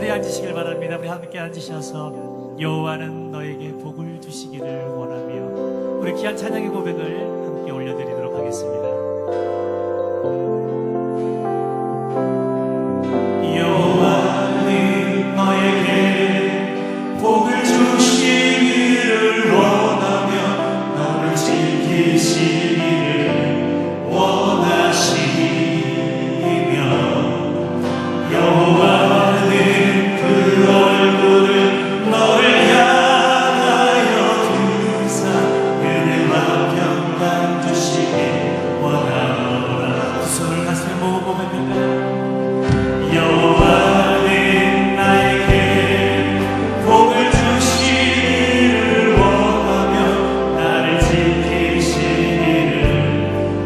자리에 앉으시길 바랍니다. 우리 함께 앉으셔서 여호와는 너에게 복을 주시기를 원하며 우리 귀한 찬양의 고백을 함께 올려드리도록 하겠습니다. 여호와는 너에게 복을 주시기를 원하며 너를 지키시기를 원하시며 여호와는 그 얼굴을 너를 향하여 드사 은혜와 평강 주시길 원하노라. 두 손을 가슴에 모으고 고백할까요? 여호와는 나에게 복을 주시기를 원하며 나를 지키시기를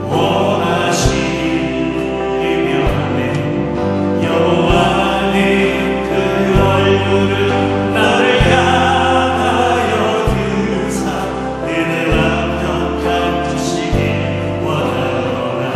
원하시며 여호와는 그 얼굴을 나를 향하여 드사 은혜와 평강 주시길 원하노라.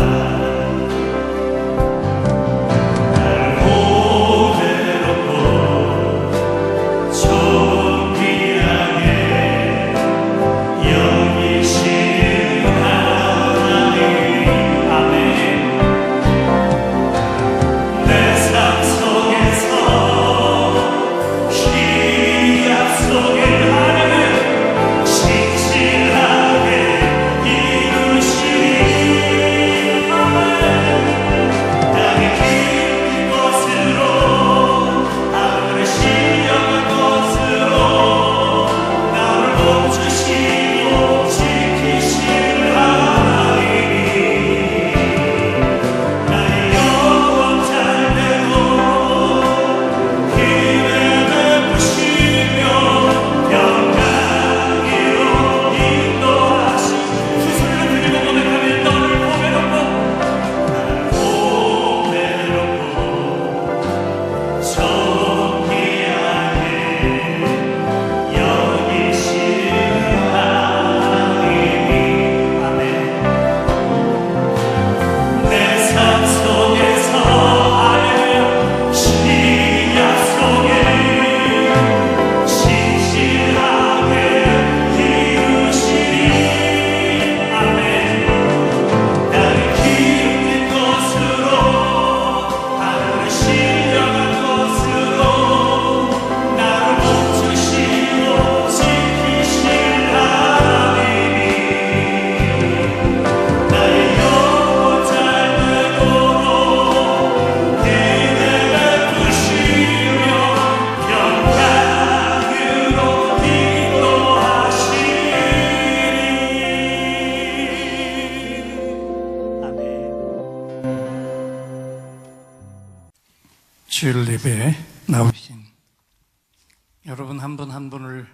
주일 예배에 나오신 여러분 한 분 한 분을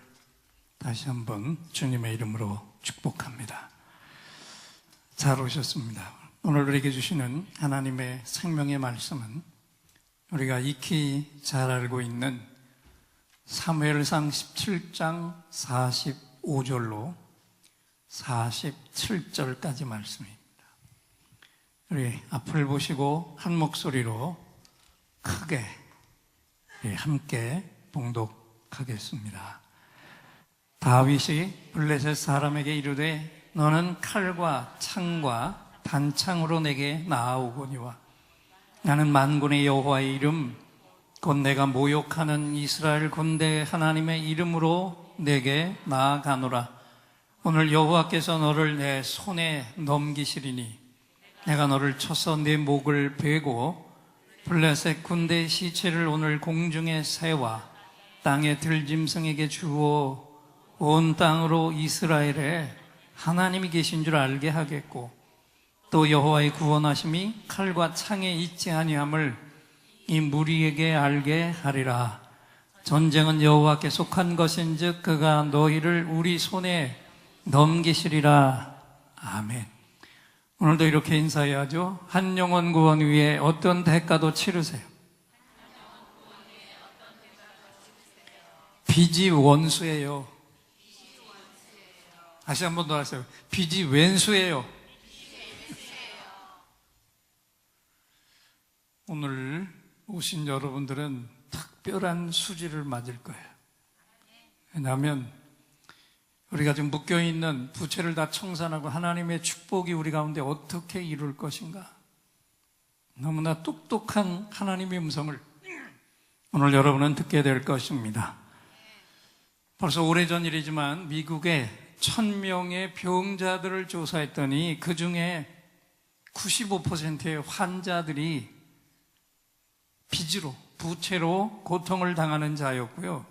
다시 한번 주님의 이름으로 축복합니다. 잘 오셨습니다. 오늘 우리에게 주시는 하나님의 생명의 말씀은 우리가 익히 잘 알고 있는 사무엘상 17장 45절로 47절까지 말씀입니다. 우리 앞을 보시고 한 목소리로 크게 함께 봉독하겠습니다. 다윗이 블레셋 사람에게 이르되 너는 칼과 창과 단창으로 내게 나아오거니와 나는 만군의 여호와의 이름 곧 내가 모욕하는 이스라엘 군대 하나님의 이름으로 내게 나아가노라. 오늘 여호와께서 너를 내 손에 넘기시리니 내가 너를 쳐서 내 목을 베고 블레셋 군대의 시체를 오늘 공중에 세와 땅의 들짐승에게 주어 온 땅으로 이스라엘에 하나님이 계신 줄 알게 하겠고 또 여호와의 구원하심이 칼과 창에 있지 아니함을 이 무리에게 알게 하리라. 전쟁은 여호와께 속한 것인즉 그가 너희를 우리 손에 넘기시리라. 아멘. 오늘도 이렇게 인사해야죠. 한 영혼 구원 위에 어떤 대가도 치르세요. 빚이 원수예요. 다시 한 번 더 하세요. 빚이 왼수예요. 오늘 오신 여러분들은 특별한 수지를 맞을 거예요. 왜냐하면 우리가 지금 묶여있는 부채를 다 청산하고 하나님의 축복이 우리 가운데 어떻게 이룰 것인가. 너무나 똑똑한 하나님의 음성을 오늘 여러분은 듣게 될 것입니다. 벌써 오래전 일이지만 미국에 1000명의 병자들을 조사했더니 그 중에 95%의 환자들이 빚으로, 부채로 고통을 당하는 자였고요.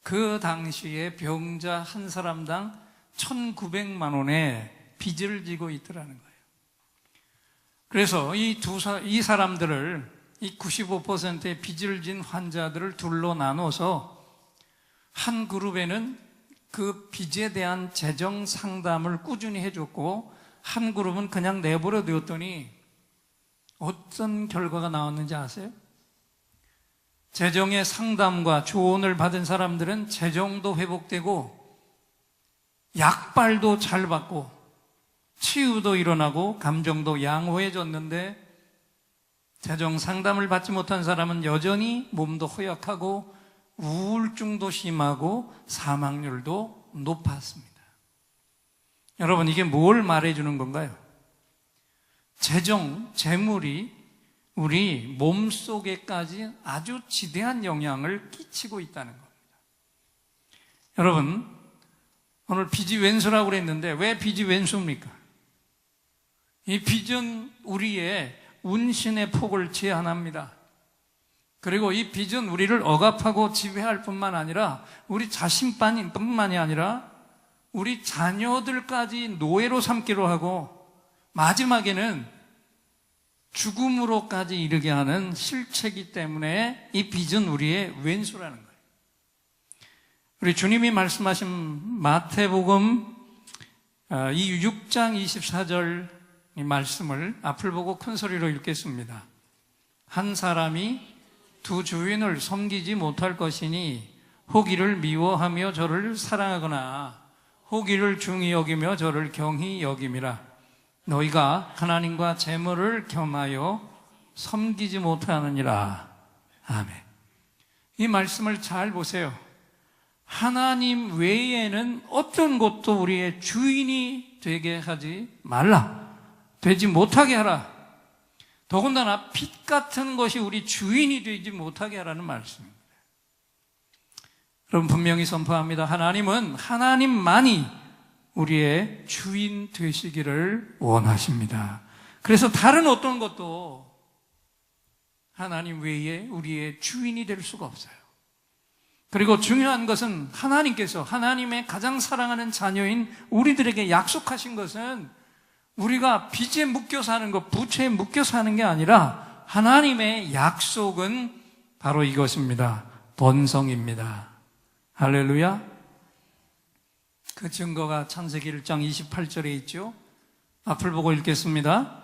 그 당시에 병자 한 사람당 1900만 원의 빚을 지고 있더라는 거예요. 그래서 이 사람들을, 이 95%의 빚을 진 환자들을 둘로 나눠서 한 그룹에는 그 빚에 대한 재정 상담을 꾸준히 해줬고, 한 그룹은 그냥 내버려 두었더니 어떤 결과가 나왔는지 아세요? 재정의 상담과 조언을 받은 사람들은 재정도 회복되고 약발도 잘 받고 치유도 일어나고 감정도 양호해졌는데, 재정 상담을 받지 못한 사람은 여전히 몸도 허약하고 우울증도 심하고 사망률도 높았습니다. 여러분, 이게 뭘 말해주는 건가요? 재물이 우리 몸속에까지 아주 지대한 영향을 끼치고 있다는 겁니다. 여러분, 오늘 빚이 왼수라고 그랬는데 왜 빚이 왼수입니까? 이 빚은 우리의 운신의 폭을 제한합니다. 그리고 이 빚은 우리를 억압하고 지배할 뿐만 아니라 우리 자신뿐만이 아니라 우리 자녀들까지 노예로 삼기로 하고 마지막에는 죽음으로까지 이르게 하는 실체이기 때문에 이 빚은 우리의 왼수라는 거예요. 우리 주님이 말씀하신 마태복음 이 6장 24절 이 말씀을 앞을 보고 큰 소리로 읽겠습니다. 한 사람이 두 주인을 섬기지 못할 것이니 혹 이를 미워하며 저를 사랑하거나 혹 이를 중히 여기며 저를 경히 여김이라. 너희가 하나님과 재물을 겸하여 섬기지 못하느니라. 아멘. 이 말씀을 잘 보세요. 하나님 외에는 어떤 것도 우리의 주인이 되게 하지 말라. 되지 못하게 하라. 더군다나 빚 같은 것이 우리 주인이 되지 못하게 하라는 말씀입니다. 여러분, 분명히 선포합니다. 하나님은 하나님만이 우리의 주인 되시기를 원하십니다. 그래서 다른 어떤 것도 하나님 외에 우리의 주인이 될 수가 없어요. 그리고 중요한 것은 하나님께서 하나님의 가장 사랑하는 자녀인 우리들에게 약속하신 것은 우리가 빚에 묶여 사는 것, 부채에 묶여 사는 게 아니라 하나님의 약속은 바로 이것입니다. 번성입니다. 할렐루야. 그 증거가 창세기 1장 28절에 있죠. 앞을 보고 읽겠습니다.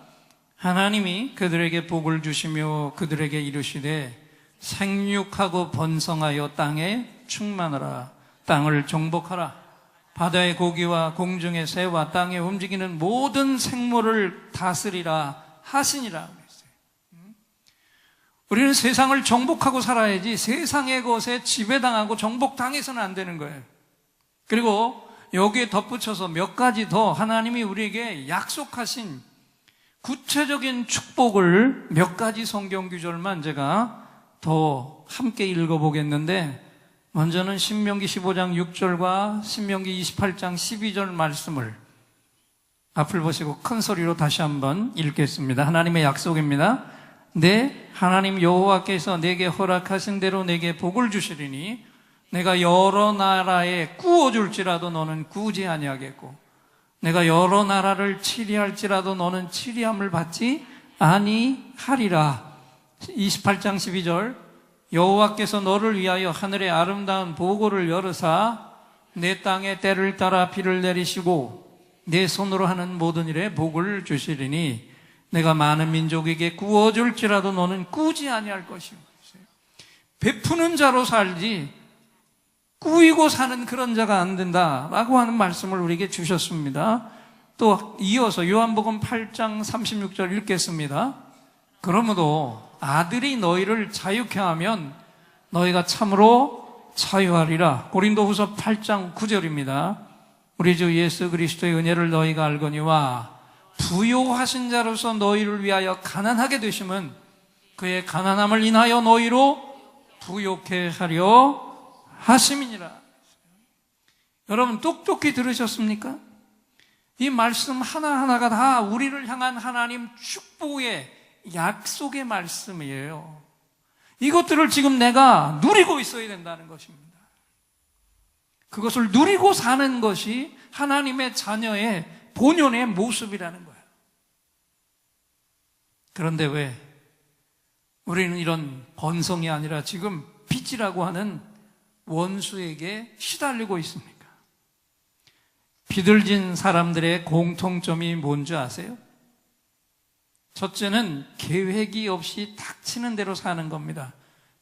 하나님이 그들에게 복을 주시며 그들에게 이르시되 생육하고 번성하여 땅에 충만하라. 땅을 정복하라. 바다의 고기와 공중의 새와 땅에 움직이는 모든 생물을 다스리라 하시니라 그랬어요. 우리는 세상을 정복하고 살아야지 세상의 것에 지배당하고 정복당해서는 안 되는 거예요. 그리고 여기에 덧붙여서 몇 가지 더 하나님이 우리에게 약속하신 구체적인 축복을 몇 가지 성경 구절만 제가 더 함께 읽어보겠는데, 먼저는 신명기 15장 6절과 신명기 28장 12절 말씀을 앞을 보시고 큰 소리로 다시 한번 읽겠습니다. 하나님의 약속입니다. 내 하나님 여호와께서 내게 허락하신 대로 내게 복을 주시리니 내가 여러 나라에 구워줄지라도 너는 구우지 아니하겠고 내가 여러 나라를 치리할지라도 너는 치리함을 받지 아니하리라. 28장 12절 여호와께서 너를 위하여 하늘의 아름다운 보고를 열으사 내 땅에 때를 따라 비를 내리시고 내 손으로 하는 모든 일에 복을 주시리니 내가 많은 민족에게 구워줄지라도 너는 꾸지 아니할 것이요. 베푸는 자로 살지 꾸이고 사는 그런 자가 안 된다라고 하는 말씀을 우리에게 주셨습니다. 또 이어서 요한복음 8장 36절 읽겠습니다. 그러므로 아들이 너희를 자유케 하면 너희가 참으로 자유하리라. 고린도후서 8장 9절입니다. 우리 주 예수 그리스도의 은혜를 너희가 알거니와 부요하신 자로서 너희를 위하여 가난하게 되심은 그의 가난함을 인하여 너희로 부요케 하려 하심이니라. 여러분 똑똑히 들으셨습니까? 이 말씀 하나하나가 다 우리를 향한 하나님 축복의 약속의 말씀이에요. 이것들을 지금 내가 누리고 있어야 된다는 것입니다. 그것을 누리고 사는 것이 하나님의 자녀의 본연의 모습이라는 거예요. 그런데 왜 우리는 이런 번성이 아니라 지금 빚이라고 하는 원수에게 시달리고 있습니까? 비들진 사람들의 공통점이 뭔지 아세요? 첫째는 계획이 없이 닥치는 대로 사는 겁니다.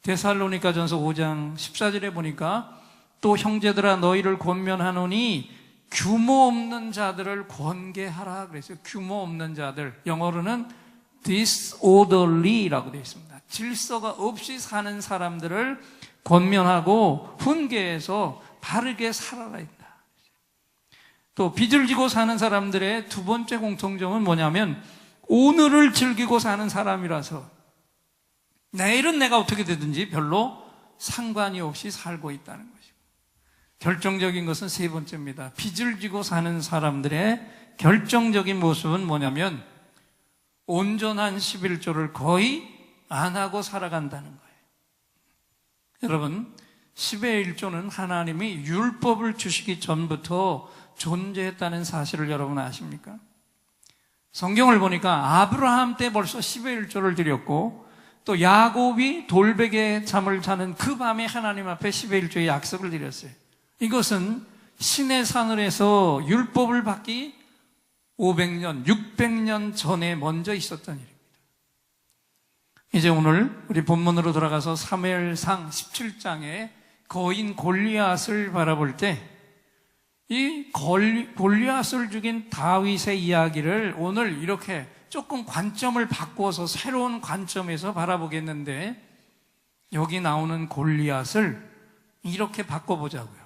데살로니가전서 5장 14절에 보니까 또 형제들아 너희를 권면하노니 규모 없는 자들을 권계하라 그랬어요. 규모 없는 자들, 영어로는 disorderly라고 되어 있습니다. 질서가 없이 사는 사람들을 권면하고 훈계해서 바르게 살아라 했다. 또 빚을 지고 사는 사람들의 두 번째 공통점은 뭐냐면 오늘을 즐기고 사는 사람이라서 내일은 내가 어떻게 되든지 별로 상관이 없이 살고 있다는 것이고, 결정적인 것은 세 번째입니다. 빚을 지고 사는 사람들의 결정적인 모습은 뭐냐면 온전한 11조를 거의 안 하고 살아간다는 거예요. 여러분, 10의 1조는 하나님이 율법을 주시기 전부터 존재했다는 사실을 여러분 아십니까? 성경을 보니까 아브라함 때 벌써 10의 1조를 드렸고, 또 야곱이 돌베개 잠을 자는 그 밤에 하나님 앞에 10의 1조의 약속을 드렸어요. 이것은 신의 사늘에서 율법을 받기 500년, 600년 전에 먼저 있었던 일입니다. 이제 오늘 우리 본문으로 돌아가서 사무엘상 17장에 거인 골리앗을 바라볼 때 이 골리앗을 죽인 다윗의 이야기를 오늘 이렇게 조금 관점을 바꿔서 새로운 관점에서 바라보겠는데, 여기 나오는 골리앗을 이렇게 바꿔보자고요.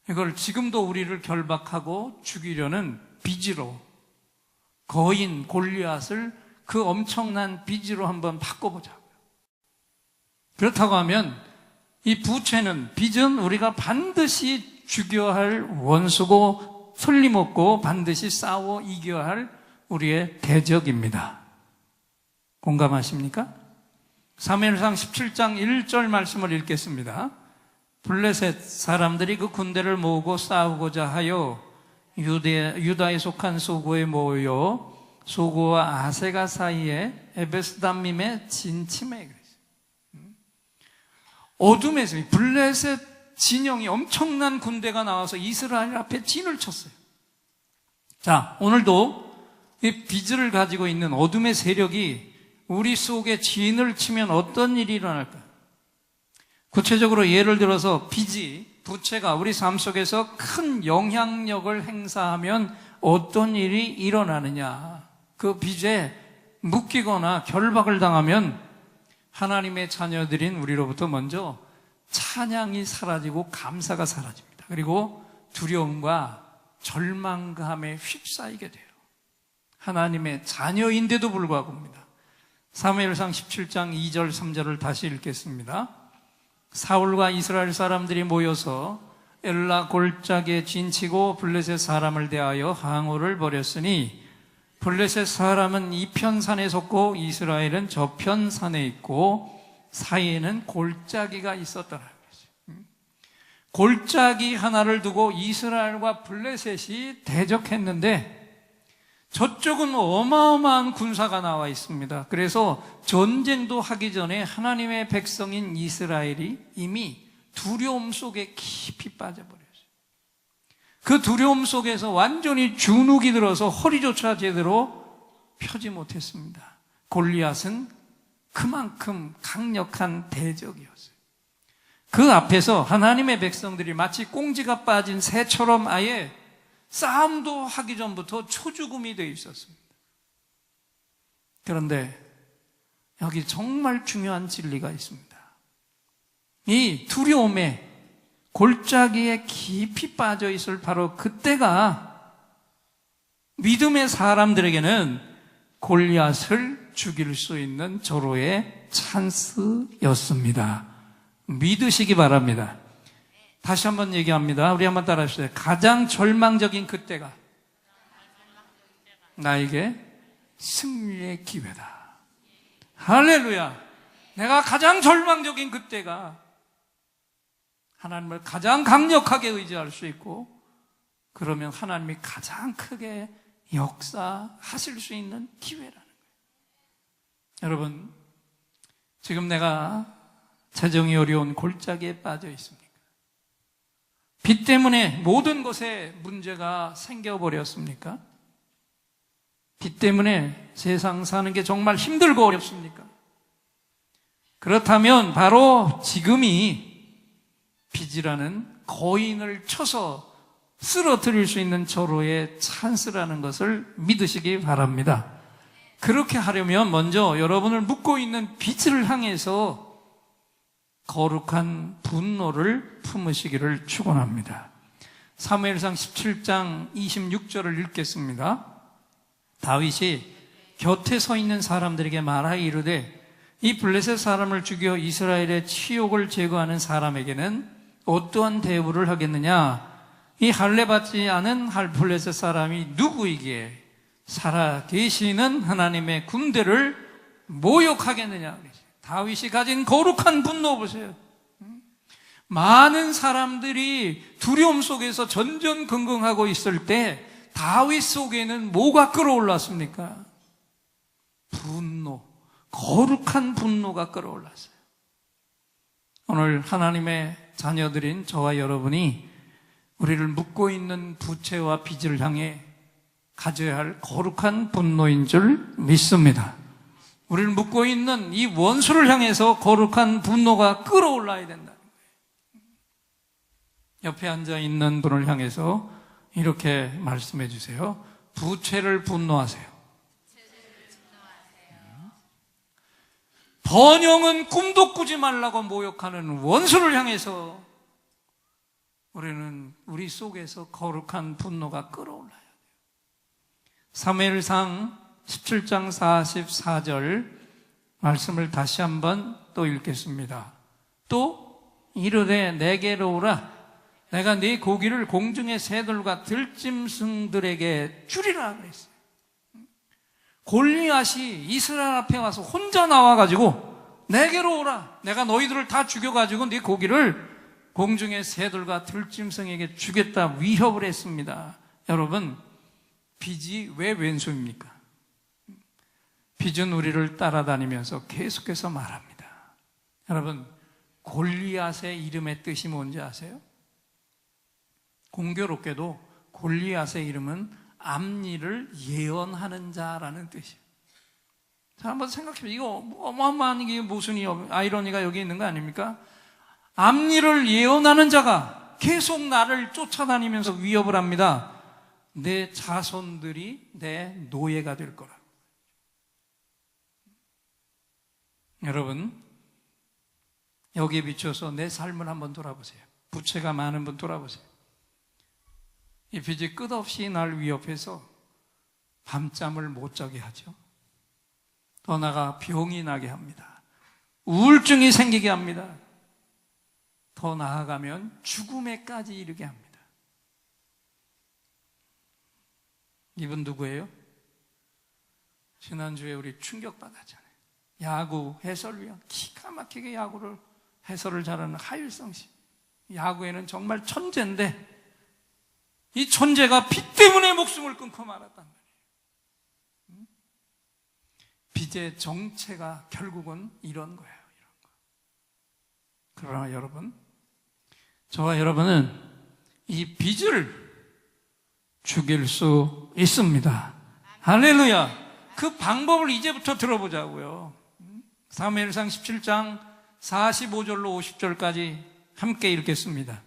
이걸 지금도 우리를 결박하고 죽이려는 빚으로, 거인 골리앗을 그 엄청난 빚으로 한번 바꿔보자고요. 그렇다고 하면 이 부채는, 빚은 우리가 반드시 죽여야 할 원수고 틀림없고 반드시 싸워 이겨야 할 우리의 대적입니다. 공감하십니까? 사무엘상 17장 1절 말씀을 읽겠습니다. 블레셋 사람들이 그 군대를 모으고 싸우고자 하여 유다에 속한 소고에 모여 소고와 아세가 사이에 에베스담밈에 진침해 그랬어요. 어둠에서 블레셋 진영이 엄청난 군대가 나와서 이스라엘 앞에 진을 쳤어요. 자, 오늘도 이 빚을 가지고 있는 어둠의 세력이 우리 속에 진을 치면 어떤 일이 일어날까요? 구체적으로 예를 들어서 빚이, 부채가 우리 삶 속에서 큰 영향력을 행사하면 어떤 일이 일어나느냐. 그 빚에 묶이거나 결박을 당하면 하나님의 자녀들인 우리로부터 먼저 찬양이 사라지고 감사가 사라집니다. 그리고 두려움과 절망감에 휩싸이게 돼요. 하나님의 자녀인데도 불구하고입니다. 사무엘상 17장 2절 3절을 다시 읽겠습니다. 사울과 이스라엘 사람들이 모여서 엘라 골짜기에 진치고 블레셋 사람을 대하여 항오를 벌였으니 블레셋 사람은 이편 산에 섰고 이스라엘은 저편 산에 있고 사이에는 골짜기가 있었더라. 골짜기 하나를 두고 이스라엘과 블레셋이 대적했는데 저쪽은 어마어마한 군사가 나와 있습니다. 그래서 전쟁도 하기 전에 하나님의 백성인 이스라엘이 이미 두려움 속에 깊이 빠져버렸어요. 그 두려움 속에서 완전히 주눅이 들어서 허리조차 제대로 펴지 못했습니다. 골리앗은 그만큼 강력한 대적이었어요. 그 앞에서 하나님의 백성들이 마치 꽁지가 빠진 새처럼 아예 싸움도 하기 전부터 초죽음이 되어 있었습니다. 그런데 여기 정말 중요한 진리가 있습니다. 이 두려움에 골짜기에 깊이 빠져 있을 바로 그때가 믿음의 사람들에게는 골리앗을 죽일 수 있는 절호의 찬스였습니다. 믿으시기 바랍니다. 다시 한번 얘기합니다. 우리 한번 따라 하시죠. 가장 절망적인 그때가 나에게 승리의 기회다. 할렐루야. 내가 가장 절망적인 그때가 하나님을 가장 강력하게 의지할 수 있고, 그러면 하나님이 가장 크게 역사하실 수 있는 기회라는 거예요. 여러분, 지금 내가 재정이 어려운 골짜기에 빠져 있습니까? 빚 때문에 모든 것에 문제가 생겨버렸습니까? 빚 때문에 세상 사는 게 정말 힘들고 어렵습니까? 그렇다면 바로 지금이 빚이라는 거인을 쳐서 쓰러뜨릴 수 있는 절호의 찬스라는 것을 믿으시기 바랍니다. 그렇게 하려면 먼저 여러분을 묶고 있는 빚을 향해서 거룩한 분노를 품으시기를 축원합니다. 사무엘상 17장 26절을 읽겠습니다. 다윗이 곁에 서 있는 사람들에게 말하여 이르되 이 블레셋 사람을 죽여 이스라엘의 치욕을 제거하는 사람에게는 어떠한 대우를 하겠느냐? 이 할례 받지 않은 블레셋 사람이 누구이기에 살아 계시는 하나님의 군대를 모욕하겠느냐? 다윗이 가진 거룩한 분노 보세요. 많은 사람들이 두려움 속에서 전전긍긍하고 있을 때 다윗 속에는 뭐가 끌어올랐습니까? 분노, 거룩한 분노가 끌어올랐어요. 오늘 하나님의 자녀들인 저와 여러분이 우리를 묶고 있는 부채와 빚을 향해 가져야 할 거룩한 분노인 줄 믿습니다. 우리를 묶고 있는 이 원수를 향해서 거룩한 분노가 끌어올라야 된다는 거예요. 옆에 앉아 있는 분을 향해서 이렇게 말씀해 주세요. 부채를 분노하세요. 번영은 꿈도 꾸지 말라고 모욕하는 원수를 향해서 우리는 우리 속에서 거룩한 분노가 끌어올라야 돼요. 사무엘상 17장 44절 말씀을 다시 한번 또 읽겠습니다. 또 이르되 내게로 오라. 내가 네 고기를 공중의 새들과 들짐승들에게 주리라 그랬어요. 골리앗이 이스라엘 앞에 와서 혼자 나와가지고 내게로 오라. 내가 너희들을 다 죽여가지고 네 고기를 공중의 새들과 들짐승에게 주겠다 위협을 했습니다. 여러분, 빚이 왜 왼수입니까? 빚은 우리를 따라다니면서 계속해서 말합니다. 여러분, 골리앗의 이름의 뜻이 뭔지 아세요? 공교롭게도 골리앗의 이름은 앞일을 예언하는 자라는 뜻이에요. 자, 한번 생각해보세요. 이거 어마어마한 이게 무슨 아이러니가 여기 있는 거 아닙니까? 앞일을 예언하는 자가 계속 나를 쫓아다니면서 위협을 합니다. 내 자손들이 내 노예가 될 거라. 여러분, 여기에 비춰서 내 삶을 한번 돌아보세요. 부채가 많은 분 돌아보세요. 이 빚이 끝없이 날 위협해서 밤잠을 못 자게 하죠. 더 나아가 병이 나게 합니다. 우울증이 생기게 합니다. 더 나아가면 죽음에까지 이르게 합니다. 이분 누구예요? 지난주에 우리 충격받았잖아요. 야구 해설위원, 기가 막히게 야구를 해설을 잘하는 하일성 씨. 야구에는 정말 천재인데 이 천재가 빚 때문에 목숨을 끊고 말았단 말이에요. 빚의 정체가 결국은 이런 거예요. 이런 거. 그러나 여러분, 저와 여러분은 이 빚을 죽일 수 있습니다. 할렐루야. 그 방법을 이제부터 들어보자고요. 사무엘상 17장 45절로 50절까지 함께 읽겠습니다.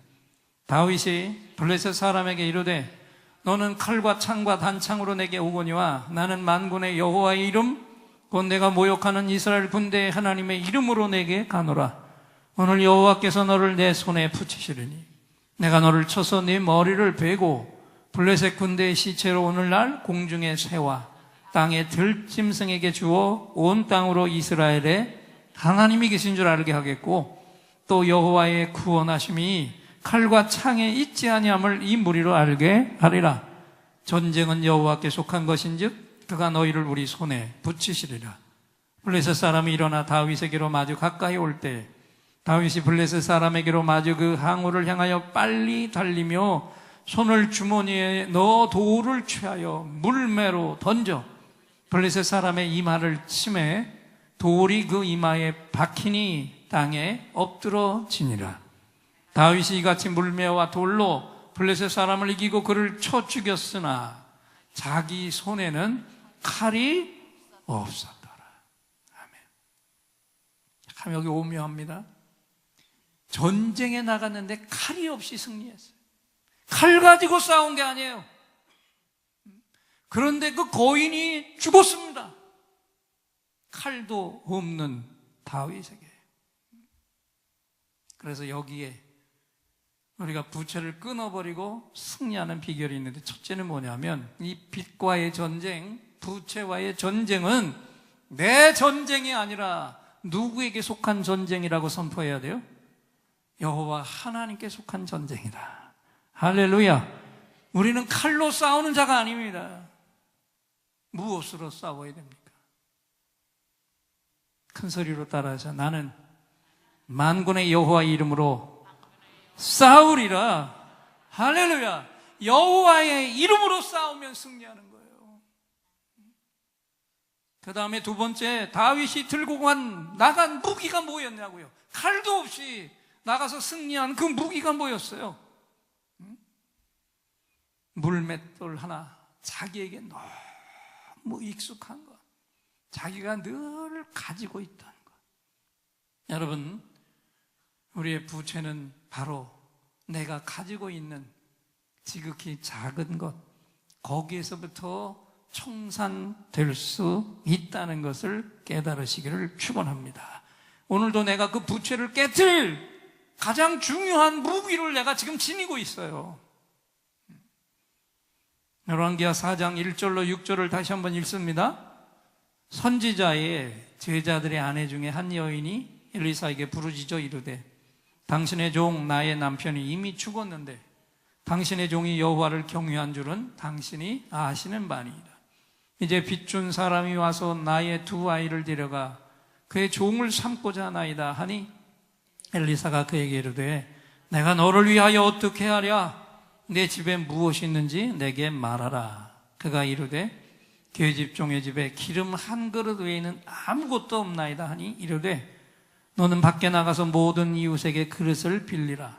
다윗이 블레셋 사람에게 이르되 너는 칼과 창과 단창으로 내게 오거니와 나는 만군의 여호와의 이름 곧 내가 모욕하는 이스라엘 군대의 하나님의 이름으로 내게 가노라. 오늘 여호와께서 너를 내 손에 붙이시리니 내가 너를 쳐서 네 머리를 베고 블레셋 군대의 시체로 오늘날 공중의 새와 땅의 들짐승에게 주어 온 땅으로 이스라엘에 하나님이 계신 줄 알게 하겠고 또 여호와의 구원하심이 칼과 창에 있지 아니함을 이 무리로 알게 하리라. 전쟁은 여호와께 속한 것인즉 그가 너희를 우리 손에 붙이시리라. 블레셋 사람이 일어나 다윗에게로 마주 가까이 올 때 다윗이 블레셋 사람에게로 마주 그 항우를 향하여 빨리 달리며 손을 주머니에 넣어 돌을 취하여 물매로 던져 블레셋 사람의 이마를 치매 돌이 그 이마에 박히니 땅에 엎드러지니라. 다윗이 이같이 물매와 돌로 블레셋 사람을 이기고 그를 쳐 죽였으나 자기 손에는 칼이 없었더라. 아멘. 참 여기 오묘합니다. 전쟁에 나갔는데 칼이 없이 승리했어요. 칼 가지고 싸운 게 아니에요. 그런데 그 거인이 죽었습니다. 칼도 없는 다윗에게. 그래서 여기에 우리가 부채를 끊어버리고 승리하는 비결이 있는데, 첫째는 뭐냐면 이 빛과의 전쟁, 부채와의 전쟁은 내 전쟁이 아니라 누구에게 속한 전쟁이라고 선포해야 돼요? 여호와 하나님께 속한 전쟁이다. 할렐루야. 우리는 칼로 싸우는 자가 아닙니다. 무엇으로 싸워야 됩니까? 큰 소리로 따라하자. 나는 만군의 여호와 이름으로 싸우리라. 할렐루야. 여호와의 이름으로 싸우면 승리하는 거예요. 그 다음에 두 번째, 다윗이 들고 나간 무기가 뭐였냐고요? 칼도 없이 나가서 승리한 그 무기가 뭐였어요? 물맷돌 하나, 자기에게 너무 익숙한 것, 자기가 늘 가지고 있다는 것. 여러분, 우리의 부채는 바로 내가 가지고 있는 지극히 작은 것, 거기에서부터 청산될 수 있다는 것을 깨달으시기를 축원합니다. 오늘도 내가 그 부채를 깨뜨릴 가장 중요한 무기를 내가 지금 지니고 있어요. 열왕기하 4장 1절로 6절을 다시 한번 읽습니다. 선지자의 제자들의 아내 중에 한 여인이 엘리사에게 부르짖어 이르되 당신의 종 나의 남편이 이미 죽었는데 당신의 종이 여호와를 경외한 줄은 당신이 아시는 바니이다. 이제 빚준 사람이 와서 나의 두 아이를 데려가 그의 종을 삼고자 하나이다 하니 엘리사가 그에게 이르되 내가 너를 위하여 어떻게 하랴? 내 집에 무엇이 있는지 내게 말하라. 그가 이르되 그의 집 종의 집에 기름 한 그릇 외에는 아무것도 없나이다 하니 이르되 너는 밖에 나가서 모든 이웃에게 그릇을 빌리라.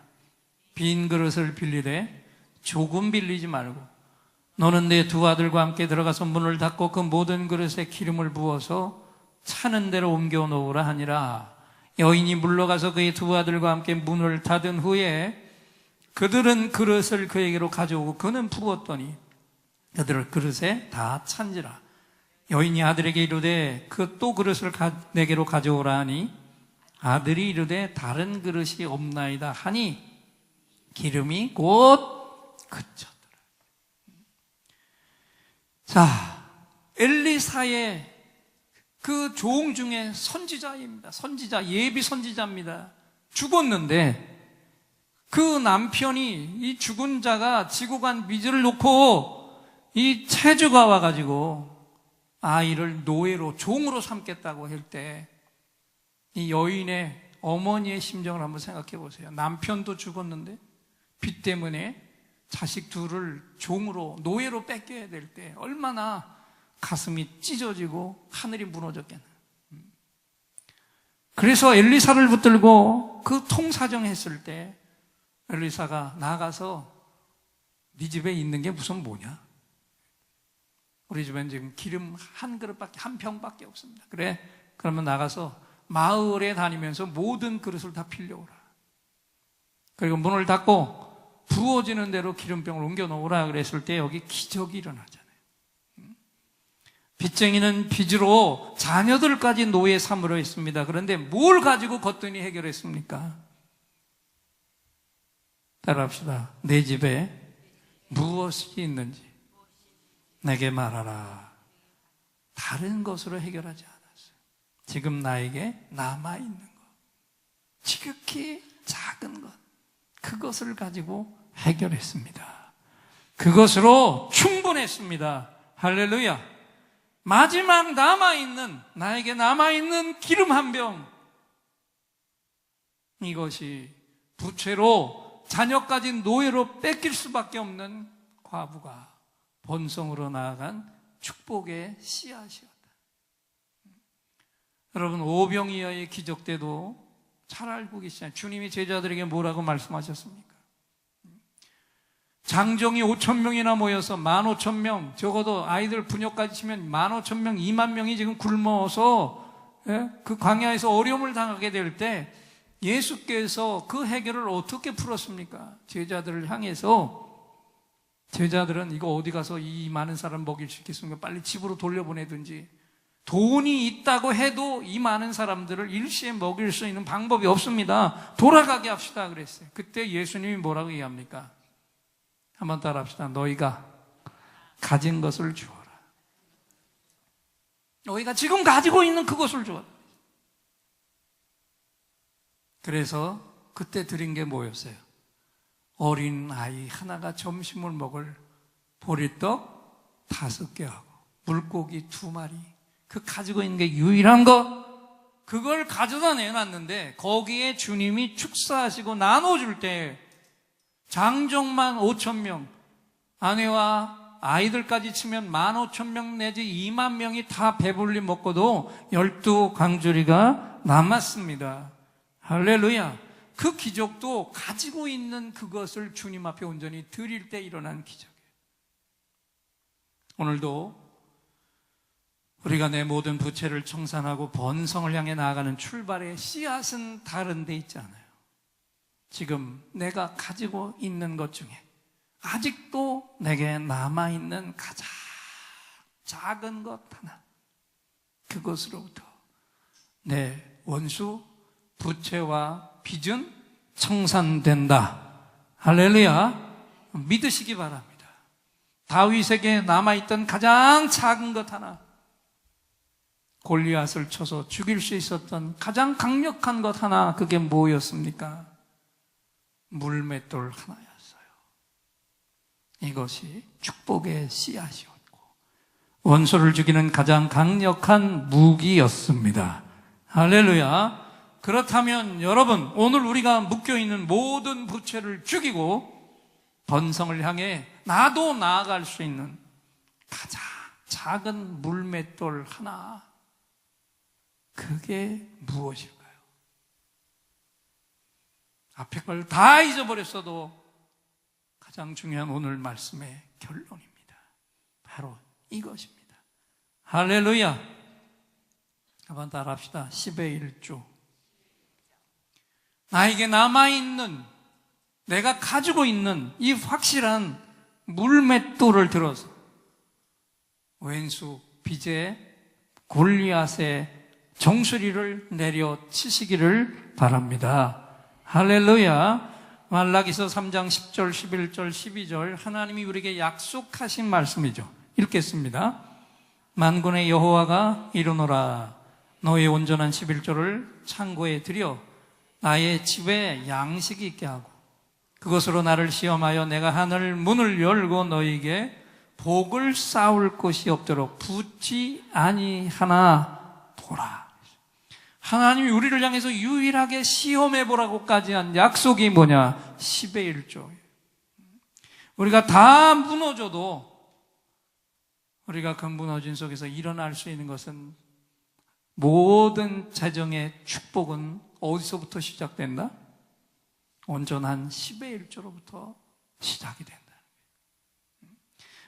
빈 그릇을 빌리되 조금 빌리지 말고 너는 내 두 아들과 함께 들어가서 문을 닫고 그 모든 그릇에 기름을 부어서 차는 대로 옮겨 놓으라 하니라. 여인이 물러가서 그의 두 아들과 함께 문을 닫은 후에 그들은 그릇을 그에게로 가져오고 그는 부었더니 그들을 그릇에 다 찬지라. 여인이 아들에게 이르되 그 또 그릇을 내게로 가져오라 하니 아들이 이르되 다른 그릇이 없나이다 하니 기름이 곧 그쳤더라. 자, 엘리사의 그 종 중에 선지자입니다. 선지자, 예비 선지자입니다. 죽었는데 그 남편이 이 죽은 자가 지고 간 미즈를 놓고 이 체주가 와가지고 아이를 노예로 종으로 삼겠다고 할 때 이 여인의 어머니의 심정을 한번 생각해 보세요. 남편도 죽었는데 빚 때문에 자식 둘을 종으로 노예로 뺏겨야 될 때 얼마나 가슴이 찢어지고 하늘이 무너졌겠나. 그래서 엘리사를 붙들고 그 통사정했을 때 엘리사가 나가서 네 집에 있는 게 무슨 뭐냐? 우리 집엔 지금 기름 한 그릇밖에, 한 병밖에 없습니다. 그래, 그러면 나가서 마을에 다니면서 모든 그릇을 다 빌려오라. 그리고 문을 닫고 부어지는 대로 기름병을 옮겨 놓으라 그랬을 때 여기 기적이 일어나잖아요. 빚쟁이는 빚으로 자녀들까지 노예 삼으려 했습니다. 그런데 뭘 가지고 거뜬히 해결했습니까? 따라합시다. 내 집에 무엇이 있는지 내게 말하라. 다른 것으로 해결하지 않았어요. 지금 나에게 남아있는 것, 지극히 작은 것, 그것을 가지고 해결했습니다. 그것으로 충분했습니다. 할렐루야. 마지막 나에게 남아있는 기름 한 병, 이것이 부채로 자녀까지 노예로 뺏길 수밖에 없는 과부가 본성으로 나아간 축복의 씨앗이었다. 여러분, 오병이어의 기적 때도 잘 알고 계시잖아요. 주님이 제자들에게 뭐라고 말씀하셨습니까? 장정이 5,000명이나 모여서 15,000명, 적어도 아이들 부녀까지 치면 15,000명, 2만 명이 지금 굶어서 그 광야에서 어려움을 당하게 될 때 예수께서 그 해결을 어떻게 풀었습니까? 제자들을 향해서, 제자들은 이거 어디 가서 이 많은 사람 먹일 수 있겠습니까? 빨리 집으로 돌려보내든지, 돈이 있다고 해도 이 많은 사람들을 일시에 먹일 수 있는 방법이 없습니다. 돌아가게 합시다 그랬어요. 그때 예수님이 뭐라고 얘기합니까? 한번 따라합시다. 너희가 가진 것을 주어라. 너희가 지금 가지고 있는 그것을 주어라. 그래서 그때 드린 게 뭐였어요? 어린 아이 하나가 점심을 먹을 보리떡 5개하고 물고기 2마리, 그 가지고 있는 게 유일한 것, 그걸 가져다 내놨는데 거기에 주님이 축사하시고 나눠줄 때 장정만 5,000명, 아내와 아이들까지 치면 15,000명 내지 2만 명이 다 배불리 먹고도 12광주리가 남았습니다. 할렐루야. 그 기적도 가지고 있는 그것을 주님 앞에 온전히 드릴 때 일어난 기적이에요. 오늘도 우리가 내 모든 부채를 청산하고 번성을 향해 나아가는 출발의 씨앗은 다른 데 있지 않아요. 지금 내가 가지고 있는 것 중에 아직도 내게 남아있는 가장 작은 것 하나, 그것으로부터 내 원수 부채와 빚은 청산된다. 할렐루야. 믿으시기 바랍니다. 다윗에게 남아있던 가장 작은 것 하나, 골리앗을 쳐서 죽일 수 있었던 가장 강력한 것 하나, 그게 뭐였습니까? 물맷돌 하나였어요. 이것이 축복의 씨앗이었고 원수를 죽이는 가장 강력한 무기였습니다. 할렐루야. 그렇다면 여러분, 오늘 우리가 묶여있는 모든 부채를 죽이고 번성을 향해 나도 나아갈 수 있는 가장 작은 물맷돌 하나, 그게 무엇일까요? 앞에 걸 다 잊어버렸어도 가장 중요한 오늘 말씀의 결론입니다. 바로 이것입니다. 할렐루야. 한번 따라합시다. 10의 1조. 나에게 남아있는, 내가 가지고 있는 이 확실한 물맷돌을 들어서 왼수 빚의 골리앗의 정수리를 내려치시기를 바랍니다. 할렐루야. 말라기서 3장 10절, 11절, 12절 하나님이 우리에게 약속하신 말씀이죠. 읽겠습니다. 만군의 여호와가 이르노라. 너의 온전한 11조를 창고에 들여 나의 집에 양식이 있게 하고 그것으로 나를 시험하여 내가 하늘 문을 열고 너에게 복을 쌓을 곳이 없도록 붙지 아니하나 보라. 하나님이 우리를 향해서 유일하게 시험해보라고까지 한 약속이 뭐냐? 10의 1조. 우리가 다 무너져도 우리가 그 무너진 속에서 일어날 수 있는 것은, 모든 재정의 축복은 어디서부터 시작된다? 온전한 10의 1조로부터 시작이 된다.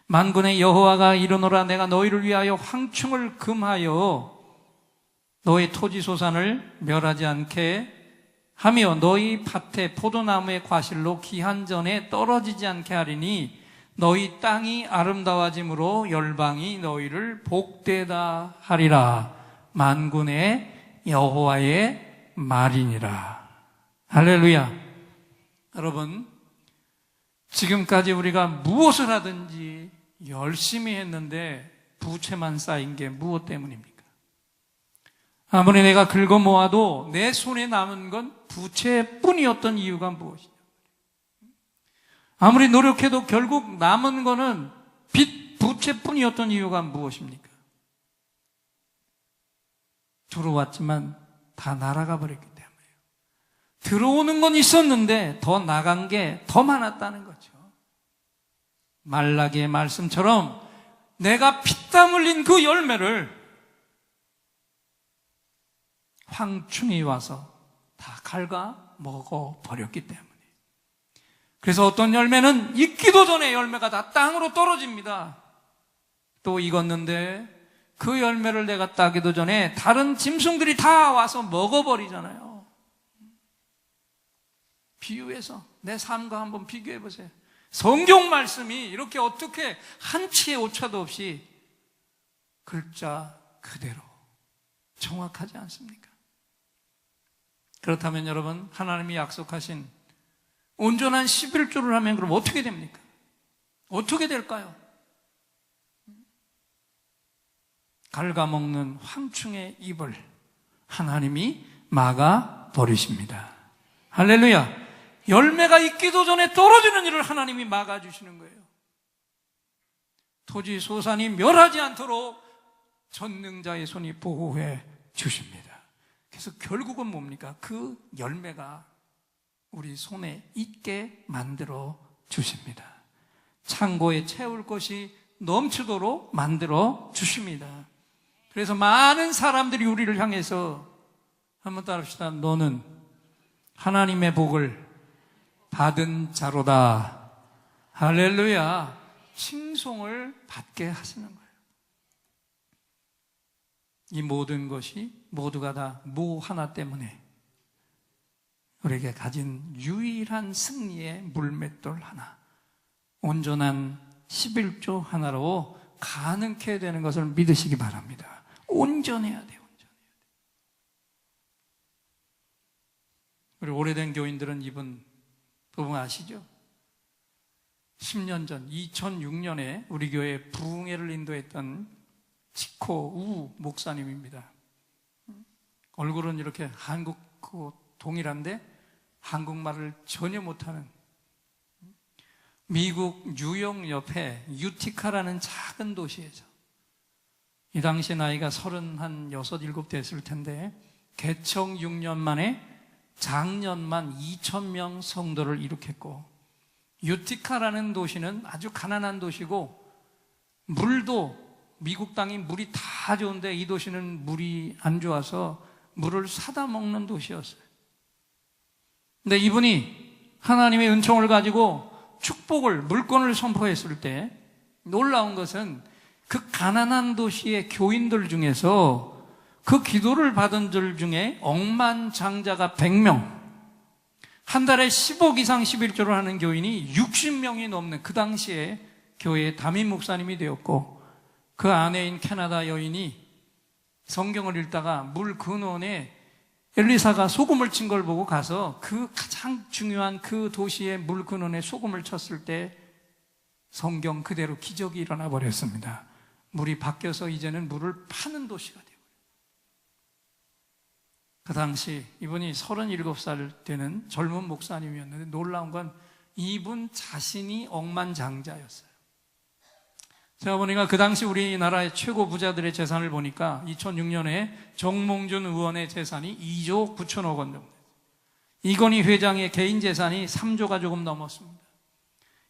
만군의 여호와가 이르노라. 내가 너희를 위하여 황충을 금하여 너희 토지 소산을 멸하지 않게 하며 너희 밭에 포도나무의 과실로 기한 전에 떨어지지 않게 하리니 너희 땅이 아름다워짐으로 열방이 너희를 복되다 하리라. 만군의 여호와의 말이니라. 할렐루야. 여러분, 지금까지 우리가 무엇을 하든지 열심히 했는데 부채만 쌓인 게 무엇 때문입니까? 아무리 내가 긁어 모아도 내 손에 남은 건 부채뿐이었던 이유가 무엇이냐? 아무리 노력해도 결국 남은 거는 빚, 부채뿐이었던 이유가 무엇입니까? 들어왔지만 다 날아가 버렸기 때문에요. 들어오는 건 있었는데 더 나간 게 더 많았다는 거죠. 말라기의 말씀처럼 내가 피땀 흘린 그 열매를 황충이 와서 다 갉아 먹어버렸기 때문에. 그래서 어떤 열매는 익기도 전에 열매가 다 땅으로 떨어집니다. 또 익었는데 그 열매를 내가 따기도 전에 다른 짐승들이 다 와서 먹어버리잖아요. 비유해서 내 삶과 한번 비교해 보세요. 성경 말씀이 이렇게 어떻게 한치의 오차도 없이 글자 그대로 정확하지 않습니까? 그렇다면 여러분, 하나님이 약속하신 온전한 11조를 하면 그럼 어떻게 됩니까? 어떻게 될까요? 갉아먹는 황충의 입을 하나님이 막아 버리십니다. 할렐루야. 열매가 익기도 전에 떨어지는 일을 하나님이 막아주시는 거예요. 토지 소산이 멸하지 않도록 전능자의 손이 보호해 주십니다. 그래서 결국은 뭡니까? 그 열매가 우리 손에 있게 만들어 주십니다. 창고에 채울 것이 넘치도록 만들어 주십니다. 그래서 많은 사람들이 우리를 향해서 한번 따라합시다. 너는 하나님의 복을 받은 자로다. 할렐루야. 칭송을 받게 하시는 거예요. 이 모든 것이 모두가 다 뭐 하나 때문에 우리에게 가진 유일한 승리의 물맷돌 하나, 온전한 11조 하나로 가능케 되는 것을 믿으시기 바랍니다. 온전해야 돼요. 온전해야 돼요. 우리 오래된 교인들은 이분 부분 아시죠? 10년 전 2006년에 우리 교회에 부흥회를 인도했던 지코 우 목사님입니다. 얼굴은 이렇게 한국하고 동일한데 한국말을 전혀 못하는, 미국 뉴욕 옆에 유티카라는 작은 도시에서 이 당시 나이가 36, 7 됐을 텐데 개청 6년 만에 작년만 2,000명 성도를 일으켰고, 유티카라는 도시는 아주 가난한 도시고 물도 미국 땅이 물이 다 좋은데 이 도시는 물이 안 좋아서 물을 사다 먹는 도시였어요. 근데 이분이 하나님의 은총을 가지고 축복을, 물권을 선포했을 때 놀라운 것은 그 가난한 도시의 교인들 중에서 그 기도를 받은 들 중에 억만장자가 100명, 한 달에 10억 이상 11조를 하는 교인이 60명이 넘는 그 당시에 교회의 담임 목사님이 되었고, 그 아내인 캐나다 여인이 성경을 읽다가 물 근원에 엘리사가 소금을 친 걸 보고 가서 그 가장 중요한 그 도시의 물 근원에 소금을 쳤을 때 성경 그대로 기적이 일어나 버렸습니다. 물이 바뀌어서 이제는 물을 파는 도시가 되고, 그 당시 이분이 37살 되는 젊은 목사님이었는데 놀라운 건 이분 자신이 억만장자였어요. 제가 보니까 그 당시 우리나라의 최고 부자들의 재산을 보니까 2006년에 정몽준 의원의 재산이 2조 9천억 원 정도, 이건희 회장의 개인 재산이 3조가 조금 넘었습니다.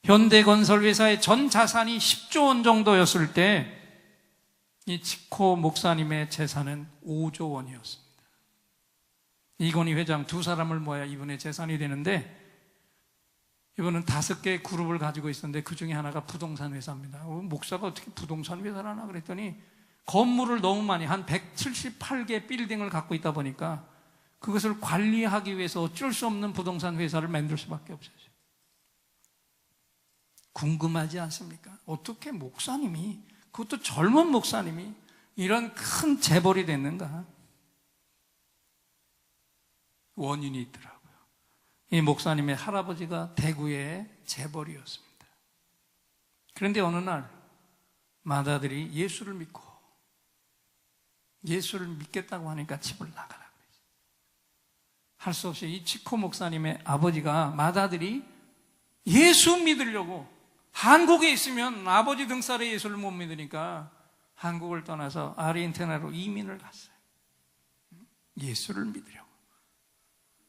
현대건설회사의 전 자산이 10조 원 정도였을 때 이 치코 목사님의 재산은 5조 원이었습니다. 이건희 회장 두 사람을 모아야 이분의 재산이 되는데, 이분은 5개의 그룹을 가지고 있었는데 그 중에 하나가 부동산 회사입니다. 목사가 어떻게 부동산 회사를 하나 그랬더니 건물을 너무 많이, 한 178개 빌딩을 갖고 있다 보니까 그것을 관리하기 위해서 어쩔 수 없는 부동산 회사를 만들 수밖에 없었어요. 궁금하지 않습니까? 어떻게 목사님이, 그것도 젊은 목사님이 이런 큰 재벌이 됐는가? 원인이 있더라고요. 이 목사님의 할아버지가 대구의 재벌이었습니다. 그런데 어느 날 맏아들이 예수를 믿고 예수를 믿겠다고 하니까 집을 나가라 그랬어요. 할 수 없이 이 치코 목사님의 아버지가, 맏아들이 예수 믿으려고, 한국에 있으면 아버지 등살에 예수를 못 믿으니까 한국을 떠나서 아르헨티나로 이민을 갔어요. 예수를 믿으려고.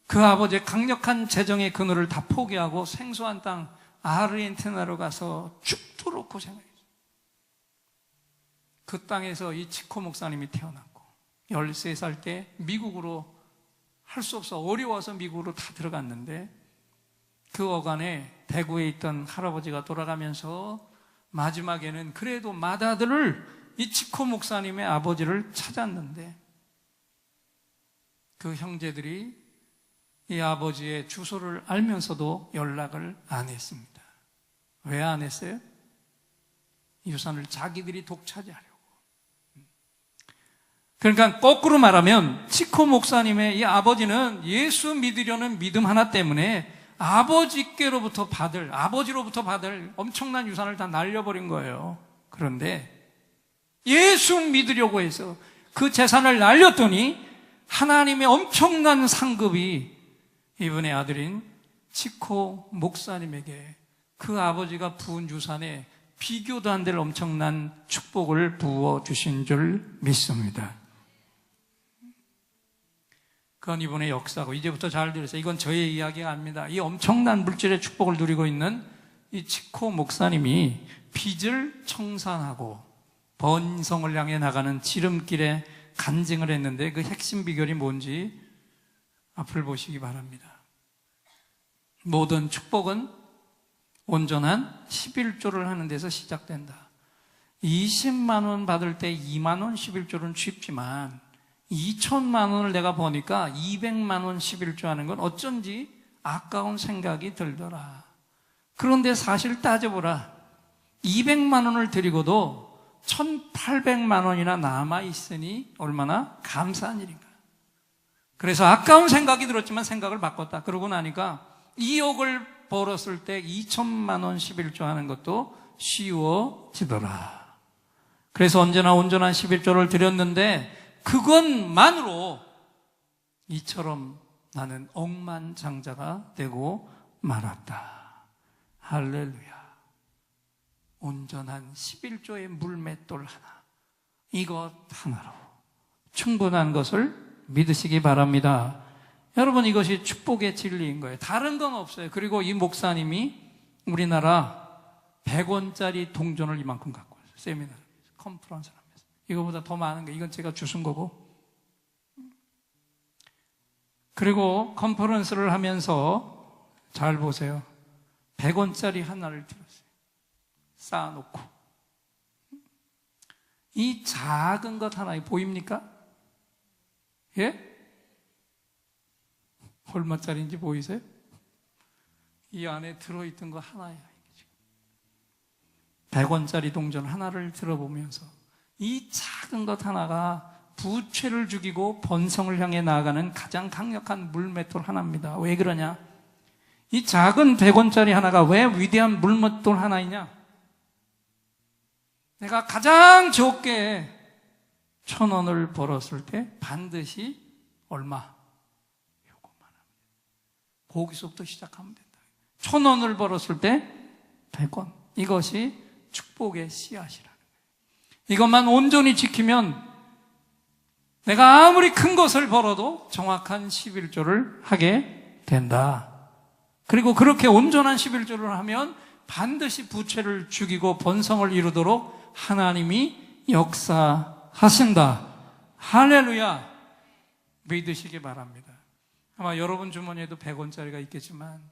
그 아버지의 강력한 재정의 그늘을 다 포기하고 생소한 땅 아르헨티나로 가서 죽도록 고생했어요. 그 땅에서 이 치코 목사님이 태어났고 13살 때 미국으로, 할 수 없어 어려워서 미국으로 다 들어갔는데, 그 어간에 대구에 있던 할아버지가 돌아가면서 마지막에는 그래도 맏아들을, 이 치코 목사님의 아버지를 찾았는데 그 형제들이 이 아버지의 주소를 알면서도 연락을 안 했습니다. 왜 안 했어요? 유산을 자기들이 독차지하려고. 그러니까 거꾸로 말하면 치코 목사님의 이 아버지는 예수 믿으려는 믿음 하나 때문에 아버지로부터 받을 엄청난 유산을 다 날려버린 거예요. 그런데 예수 믿으려고 해서 그 재산을 날렸더니 하나님의 엄청난 상급이 이분의 아들인 치코 목사님에게 그 아버지가 부은 유산에 비교도 안 될 엄청난 축복을 부어주신 줄 믿습니다. 그건 이분의 역사고, 이제부터 잘 들으세요. 이건 저의 이야기가 아닙니다. 이 엄청난 물질의 축복을 누리고 있는 이 치코 목사님이 빚을 청산하고 번성을 향해 나가는 지름길에 간증을 했는데, 그 핵심 비결이 뭔지 앞을 보시기 바랍니다. 모든 축복은 온전한 11조를 하는 데서 시작된다. 20만 원 받을 때 2만 원 11조는 쉽지만 2천만 원을 내가 보니까 200만 원 11조 하는 건 어쩐지 아까운 생각이 들더라. 그런데 사실 따져보라. 200만 원을 드리고도 1,800만 원이나 남아있으니 얼마나 감사한 일인가. 그래서 아까운 생각이 들었지만 생각을 바꿨다. 그러고 나니까 2억을 벌었을 때 2천만 원 11조 하는 것도 쉬워지더라. 그래서 언제나 온전한 11조를 드렸는데 그것만으로 이처럼 나는 억만장자가 되고 말았다. 할렐루야. 온전한 11조의 물맷돌 하나, 이것 하나로 충분한 것을 믿으시기 바랍니다. 여러분, 이것이 축복의 진리인 거예요. 다른 건 없어요. 그리고 이 목사님이 우리나라 100원짜리 동전을 이만큼 갖고 왔어요. 세미나, 컨퍼런스를 하면서. 이거보다 더 많은 거, 이건 제가 주신 거고. 그리고 컨퍼런스를 하면서 잘 보세요. 100원짜리 하나를 들었어요. 쌓아놓고. 이 작은 것 하나 보입니까? 예? 얼마짜리인지 보이세요? 이 안에 들어있던 거 하나야. 100원짜리 동전 하나를 들어보면서 이 작은 것 하나가 부채를 죽이고 번성을 향해 나아가는 가장 강력한 물맷돌 하나입니다. 왜 그러냐? 이 작은 100원짜리 하나가 왜 위대한 물맷돌 하나이냐? 내가 가장 적게 1,000원을 벌었을 때 반드시 얼마? 요것만 합니다. 거기서부터 시작하면 된다. 1,000원을 벌었을 때 100원. 이것이 축복의 씨앗이라는 거예요. 이것만 온전히 지키면 내가 아무리 큰 것을 벌어도 정확한 11조를 하게 된다. 그리고 그렇게 온전한 11조를 하면 반드시 부채를 죽이고 번성을 이루도록 하나님이 역사하신다. 할렐루야. 믿으시기 바랍니다. 아마 여러분 주머니에도 100원짜리가 있겠지만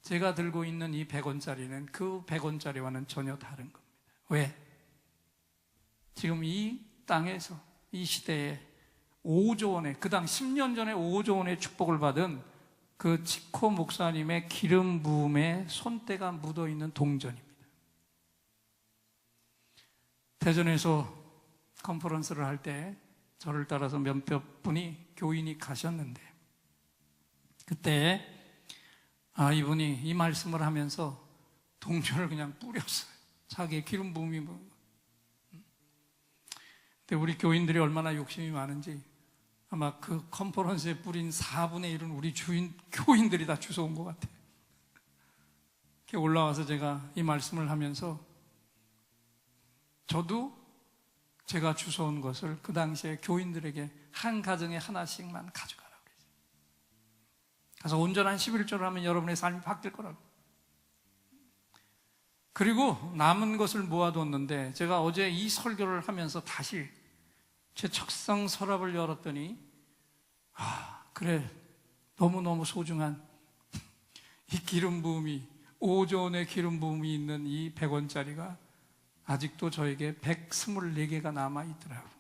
제가 들고 있는 이 100원짜리는 그 100원짜리와는 전혀 다른 겁니다. 왜? 지금 이 땅에서 이 시대에 5조 원의, 그 당 10년 전에 5조 원의 축복을 받은 그 치코 목사님의 기름 부음에 손때가 묻어있는 동전입니다. 대전에서 컨퍼런스를 할 때 저를 따라서 몇몇 분이 교인이 가셨는데, 그때 이분이 이 말씀을 하면서 동전을 그냥 뿌렸어요. 자기의 기름 부음이 뭐. 근데 우리 교인들이 얼마나 욕심이 많은지 아마 그 컨퍼런스에 뿌린 4분의 1은 우리 교인들이 다 주워온 것 같아요. 이렇게 올라와서 제가 이 말씀을 하면서 저도 제가 주워온 것을 그 당시에 교인들에게 한 가정에 하나씩만 가져가라고 그랬어요. 그래서 온전한 11조를 하면 여러분의 삶이 바뀔 거라고. 그리고 남은 것을 모아뒀는데, 제가 어제 이 설교를 하면서 다시 제 책상 서랍을 열었더니 그래, 너무너무 소중한 이 기름 부음이, 오존의 기름 부음이 있는 이 100원짜리가 아직도 저에게 124개가 남아있더라고요.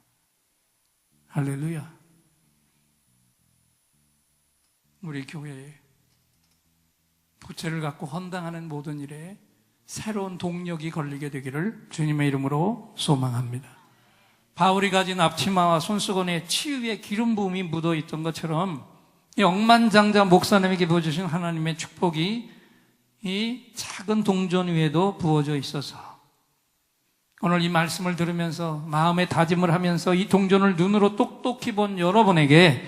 할렐루야. 우리 교회에 부채를 갖고 헌당하는 모든 일에 새로운 동력이 걸리게 되기를 주님의 이름으로 소망합니다. 바울이 가진 앞치마와 손수건에 치유의 기름 부음이 묻어있던 것처럼 이 억만장자 목사님에게 부어주신 하나님의 축복이 이 작은 동전 위에도 부어져 있어서 오늘 이 말씀을 들으면서 마음의 다짐을 하면서 이 동전을 눈으로 똑똑히 본 여러분에게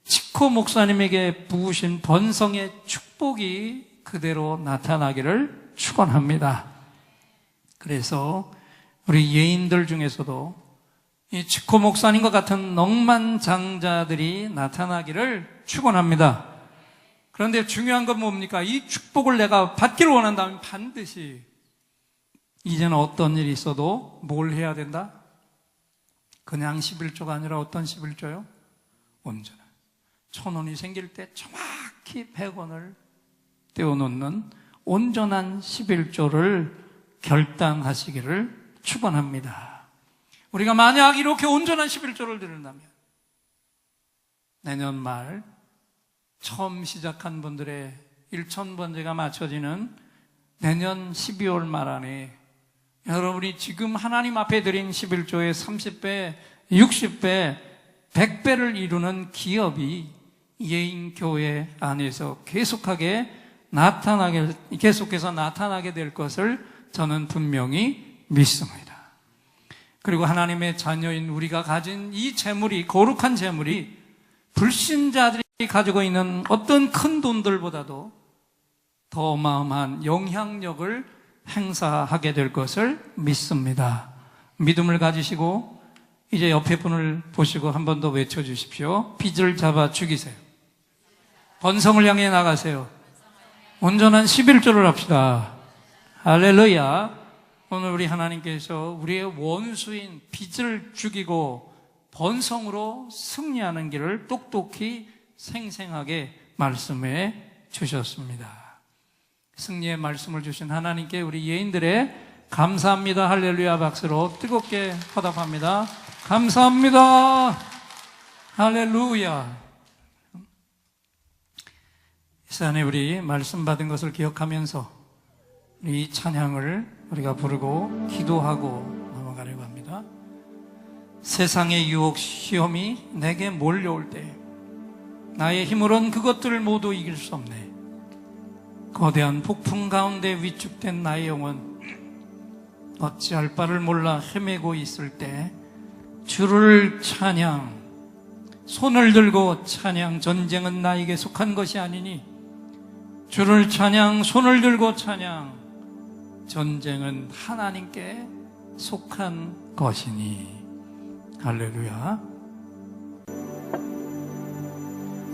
치코 목사님에게 부으신 번성의 축복이 그대로 나타나기를 축원합니다. 그래서 우리 예인들 중에서도 이 치코 목사님과 같은 억만장자들이 나타나기를 축원합니다. 그런데 중요한 건 뭡니까? 이 축복을 내가 받기를 원한다면 반드시 이제는 어떤 일이 있어도 뭘 해야 된다? 그냥 11조가 아니라 어떤 11조요? 온전한. 1,000원이 생길 때 정확히 100원을 떼어놓는 온전한 11조를 결단하시기를 축원합니다. 우리가 만약 이렇게 온전한 11조를 드린다면 내년 말 처음 시작한 분들의 1,000번제가 맞춰지는 내년 12월 말 안에 여러분이 지금 하나님 앞에 드린 11조의 30배, 60배, 100배를 이루는 기업이 예인교회 안에서 계속해서 나타나게 될 것을 저는 분명히 믿습니다. 그리고 하나님의 자녀인 우리가 가진 이 재물이, 거룩한 재물이 불신자들이 가지고 있는 어떤 큰 돈들보다도 더 어마어마한 영향력을 행사하게 될 것을 믿습니다. 믿음을 가지시고 이제 옆에 분을 보시고 한 번 더 외쳐주십시오. 빚을 잡아 죽이세요. 번성을 향해 나가세요. 온전한 11조를 합시다. 할렐루야. 오늘 우리 하나님께서 우리의 원수인 빚을 죽이고 번성으로 승리하는 길을 똑똑히 생생하게 말씀해 주셨습니다. 승리의 말씀을 주신 하나님께 우리 예인들의 감사합니다, 할렐루야 박수로 뜨겁게 화답합니다. 감사합니다, 할렐루야. 이 시간에 우리 말씀 받은 것을 기억하면서 이 찬양을 우리가 부르고 기도하고 넘어가려고 합니다. 세상의 유혹 시험이 내게 몰려올 때 나의 힘으론 그것들을 모두 이길 수 없네. 거대한 폭풍 가운데 위축된 나의 영혼, 어찌할 바를 몰라 헤매고 있을 때 주를 찬양, 손을 들고 찬양. 전쟁은 나에게 속한 것이 아니니 주를 찬양, 손을 들고 찬양. 전쟁은 하나님께 속한 것이니. 할렐루야.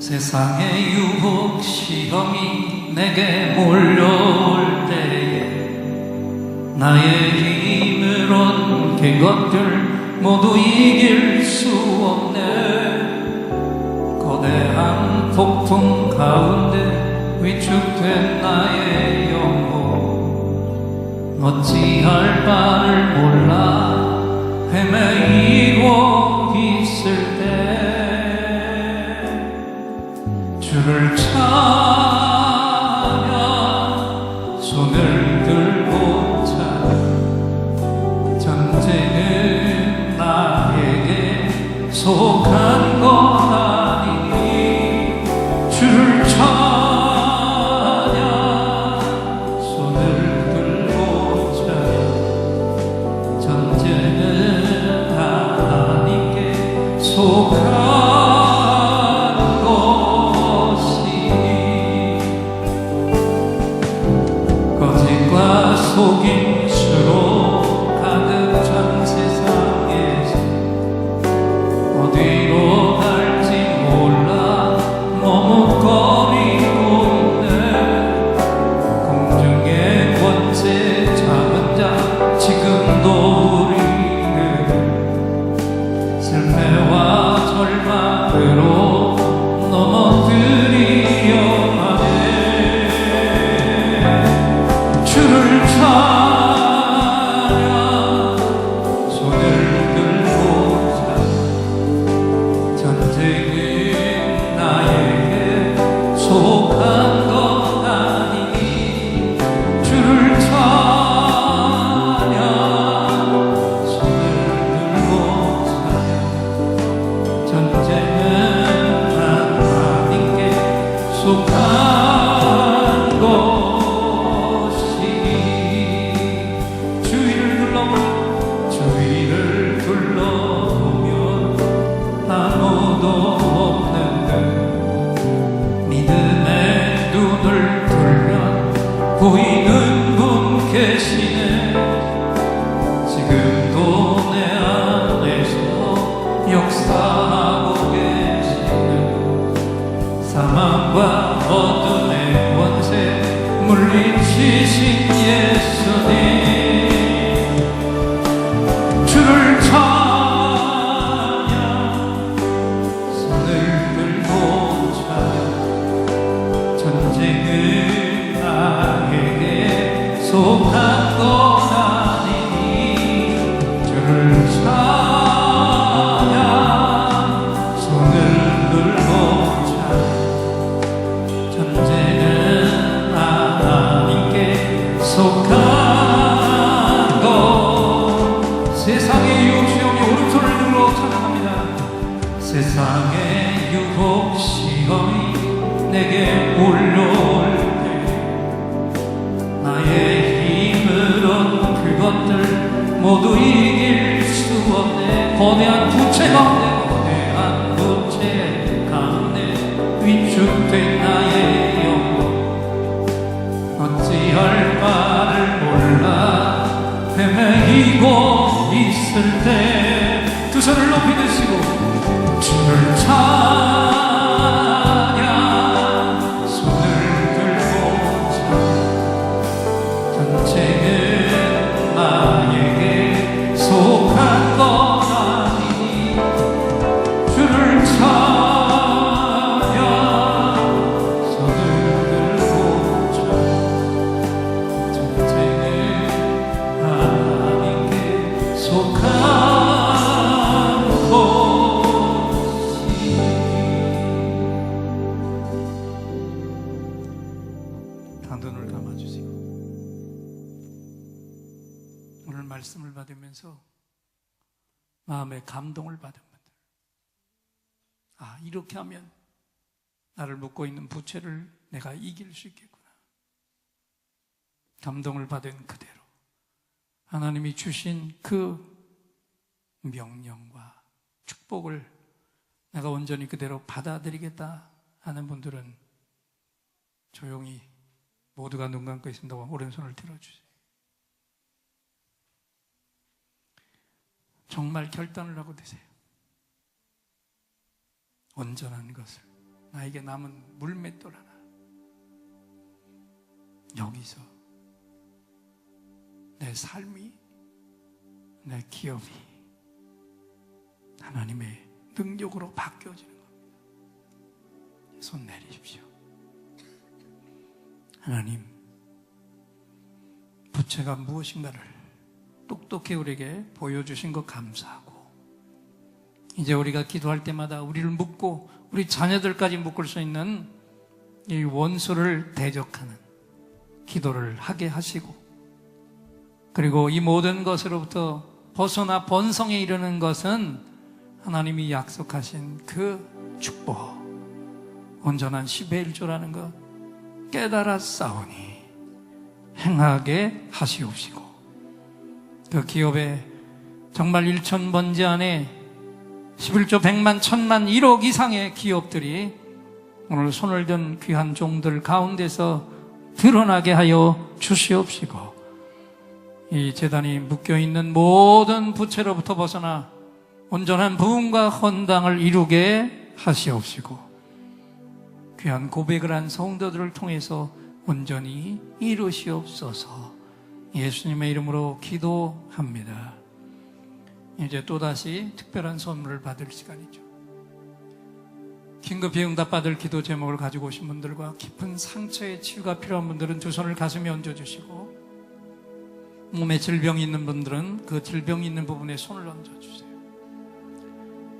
세상의 유혹 시험이 내게 몰려올 때에 나의 힘으론 그것들 모두 이길 수 없네. 거대한 폭풍 가운데 위축된 나의 영혼, 어찌할 바를 몰라 헤매이고 있을 때 주를 찬양, 손을 들고 찬양. 전쟁은 속한 것 아니니 주를 찬양 손을 들고 찬양 전제는 하나님께 속한 것이니 거짓과 속임수로 가득 찬 세상에서 어디로 갈지 몰라 머뭇거리고 있네. 공중의 권세 잡은 자 지금도 우리를 슬픔과 절망으로 넘어뜨리려 하네. 주를 찬양 손을 들고 전쟁은 나에게 속한 것 아니니 주를 찬양 손을 들고 찬양 전쟁은 하나님께 속한 것이니 주위를 둘러보면 아무도 없는 듯 믿음의 눈을 돌면 보이는 분 계시네. 지금도 내 안에서 역사하고 계시는 사망과 어둠의 권세 물리치신 예수님 주를 찬양 손을 들고 찬양 전쟁은 나에게 속한 것 아니니 주를 찬양 손을 들고 찬양 전쟁은 하나님께 속한 것. 세상의 유혹 시험이 오른손을 들고 찬양합니다. 세상의 유혹 시험이 내게 올려올 때 나의 힘으론 그것들 모두 이길 수 없네. 거대한 부채 가운데 위축된 나의 영혼 어찌할 바를 몰라 헤매이고 있을 때 두 손을 높이 드시고 주를 찬양 손을 들고 전쟁은 나에게 속한 것 아니니 주를 찬양 손을 들고 전쟁은 하나님께 속한 것이. 단돈을 감아주시고 오늘 말씀을 받으면서 마음에 감동을 받은 분들, 아, 이렇게 하면 나를 묶고 있는 부채를 내가 이길 수 있겠구나. 감동을 받은 그대로 하나님이 주신 그 명령과 축복을 내가 온전히 그대로 받아들이겠다 하는 분들은 조용히 모두가 눈 감고 있습니다. 오른손을 들어주세요. 정말 결단을 하고 드세요. 온전한 것을, 나에게 남은 물맷돌 하나, 여기서 내 삶이, 내 기업이 하나님의 능력으로 바뀌어지는 겁니다. 손 내리십시오. 하나님, 부채가 무엇인가를 똑똑히 우리에게 보여주신 것 감사하고, 이제 우리가 기도할 때마다 우리를 묶고 우리 자녀들까지 묶을 수 있는 이 원수를 대적하는 기도를 하게 하시고, 그리고 이 모든 것으로부터 벗어나 번성에 이르는 것은 하나님이 약속하신 그 축복, 온전한 10의 1조라는 것 깨달아 싸우니 행하게 하시옵시고, 그 기업에 정말 1,000번지 안에 11조 100만 1000만 1억 이상의 기업들이 오늘 손을 든 귀한 종들 가운데서 드러나게 하여 주시옵시고, 이 재단이 묶여있는 모든 부채로부터 벗어나 온전한 부흥과 헌당을 이루게 하시옵시고, 귀한 고백을 한 성도들을 통해서 온전히 이루시옵소서. 예수님의 이름으로 기도합니다. 이제 또다시 특별한 선물을 받을 시간이죠. 긴급히 응답받을 기도 제목을 가지고 오신 분들과 깊은 상처의 치유가 필요한 분들은 두 손을 가슴에 얹어주시고, 몸에 질병이 있는 분들은 그 질병이 있는 부분에 손을 얹어주세요.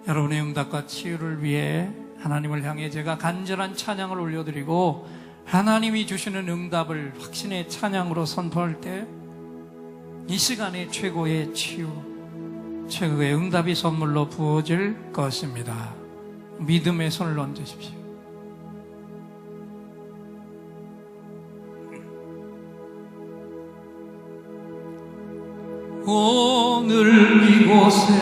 여러분의 응답과 치유를 위해 하나님을 향해 제가 간절한 찬양을 올려드리고, 하나님이 주시는 응답을 확신의 찬양으로 선포할 때 이 시간에 최고의 치유, 최고의 응답이 선물로 부어질 것입니다. 믿음의 손을 얹으십시오. 오늘 이곳에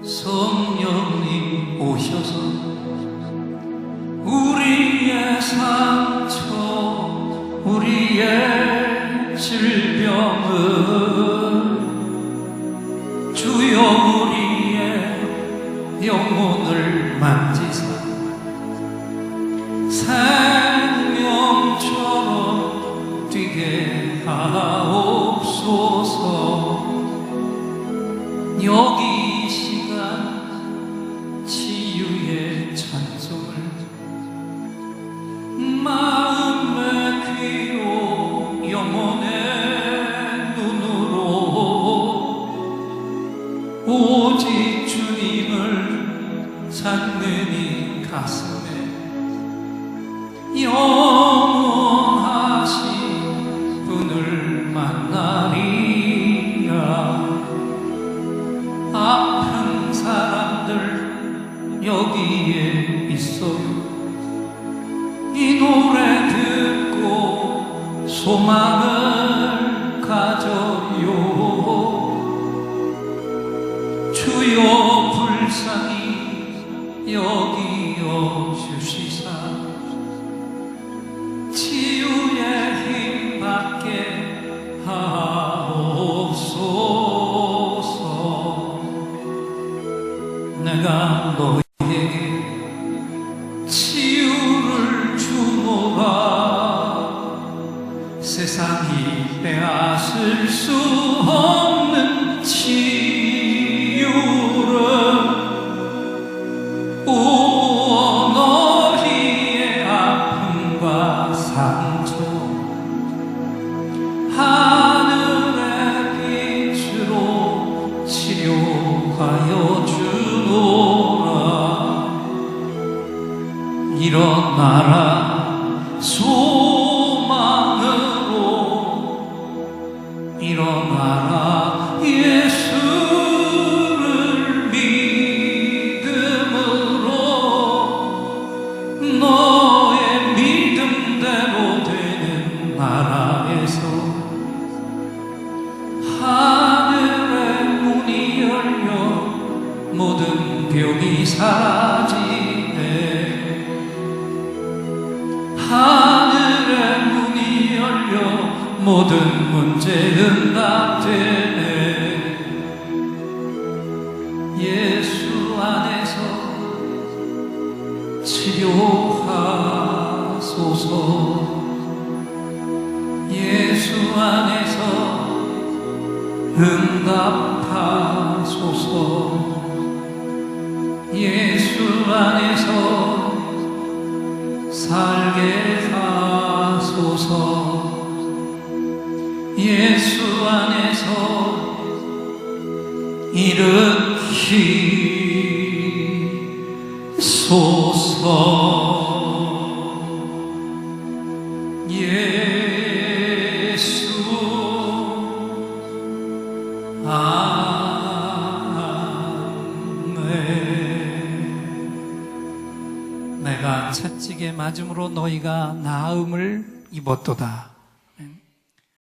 성령님 오셔서 우리의 상처, 우리의 질병을 주여 우리의 영혼을 만지사 생명처럼 뛰게 하옵소서. 여기 이 시간 치유의 찬송을 마음의 귀로 영혼의 눈으로 오직 주님을 찾는 이 가슴에 영원하신 분을 만나리라. 아픈 사람들 여기에 있어요. 이 노래 듣고 소망을 가져요. 주여 불쌍히 여기어 주시사 치유의 힘 받게 하옵소서. 내가 너희에게 치유를 주노라. 세상이 빼앗을 수 없는 치유를, 오 너희의 아픔과 상처 하늘의 빛으로 치료하여 주노라. 일어나라 소망으로, 일어나라 예수를 믿음으로. 너의 믿음대로 되는 나라에서 하늘의 문이 열려 모든 병이 사라지네. 하늘의 문이 열려 모든 문제 응답되네. 예수 안에서 치료하소서. 예수 안에서 응답하소서. 예수 안에서 살게 하소서. 예수 안에서 일으키소서. 예수 아멘. 내가 채찍에 맞음으로 너희가 나음을 입었도다.